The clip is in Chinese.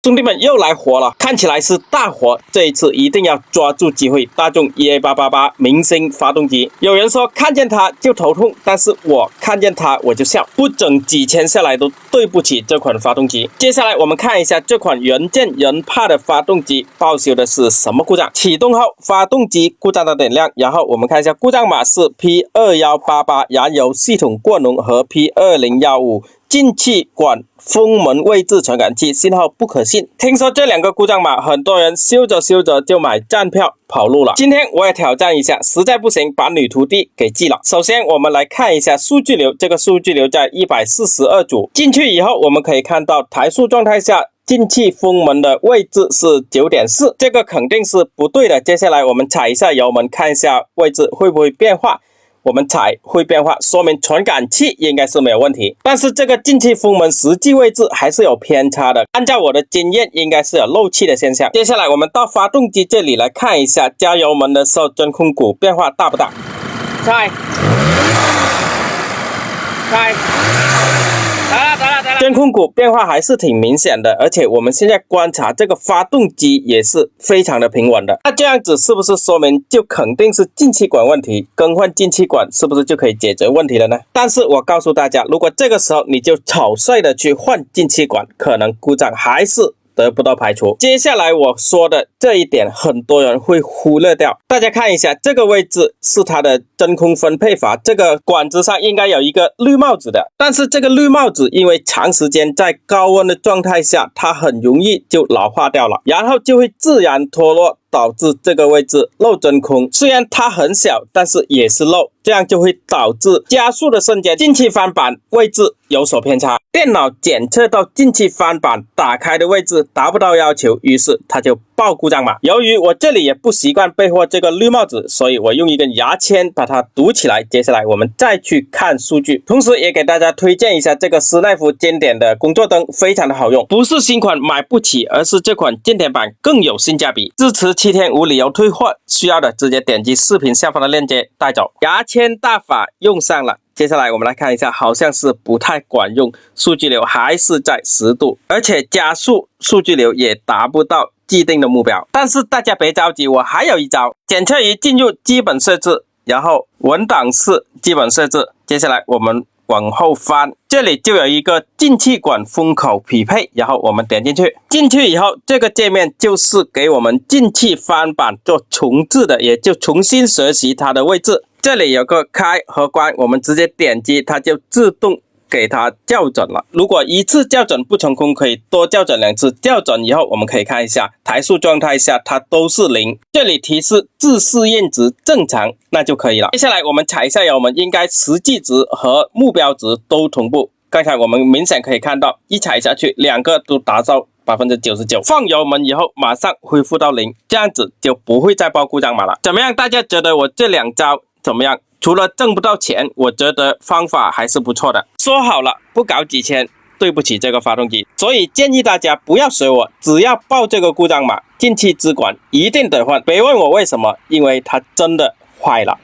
兄弟们又来活了，看起来是大活，这一次一定要抓住机会。大众 EA888 明星发动机，有人说看见它就头痛，但是我看见它我就笑，不整几千下来都对不起这款发动机。接下来我们看一下这款人见人怕的发动机报修的是什么故障。启动后发动机故障的点亮，然后我们看一下故障码是 P2188 燃油系统过浓和 P2015 进气管风门位置传感器信号不可信。听说这两个故障码，很多人修着修着就买站票跑路了。今天我也挑战一下，实在不行把女徒弟给记了。首先我们来看一下数据流，这个数据流在142组。进去以后我们可以看到台速状态下进气风门的位置是 9.4， 这个肯定是不对的。接下来我们踩一下油门，看一下位置会不会变化。我们踩会变化，说明传感器应该是没有问题，但是这个进气风门实际位置还是有偏差的，按照我的经验应该是有漏气的现象。接下来我们到发动机这里来看一下，加油门的时候真空鼓变化大不大？踩，真空鼓变化还是挺明显的，而且我们现在观察这个发动机也是非常的平稳的。那这样子是不是说明就肯定是进气管问题？更换进气管是不是就可以解决问题了呢？但是我告诉大家，如果这个时候你就草率的去换进气管，可能故障还是得不到排除。接下来我说的这一点很多人会忽略掉，大家看一下这个位置是它的真空分配阀，这个管子上应该有一个绿帽子的，但是这个绿帽子因为长时间在高温的状态下，它很容易就老化掉了，然后就会自然脱落，导致这个位置漏真空。虽然它很小，但是也是漏，这样就会导致加速的瞬间进气翻板位置有所偏差，电脑检测到进气翻板打开的位置达不到要求，于是它就报故障码。由于我这里也不习惯备货这个绿帽子，所以我用一根牙签把它堵起来。接下来我们再去看数据，同时也给大家推荐一下这个施耐夫经典的工作灯，非常的好用，不是新款买不起，而是这款经典版更有性价比，支持7天无理由退货，需要的直接点击视频下方的链接带走。牙签大法用上了，接下来我们来看一下，好像是不太管用，数据流还是在10度，而且加速数据流也达不到既定的目标。但是大家别着急，我还有一招，检测仪进入基本设置，然后文档是基本设置，接下来我们往后翻，这里就有一个进气管风口匹配，然后我们点进去，进去以后这个界面就是给我们进气翻板做重置的，也就重新学习它的位置。这里有个开和关，我们直接点击它就自动给它校准了。如果一次校准不成功，可以多校准2次。校准以后我们可以看一下台速状态下它都是0，这里提示自适应值正常，那就可以了。接下来我们踩一下油门，应该实际值和目标值都同步。刚才我们明显可以看到一踩下去两个都达到99%，放油门以后马上恢复到0，这样子就不会再报故障码了。怎么样，大家觉得我这2招怎么样？除了挣不到钱，我觉得方法还是不错的。说好了不搞几千，对不起这个发动机，所以建议大家不要学我，只要报这个故障码，进气支管一定得换。别问我为什么，因为它真的坏了。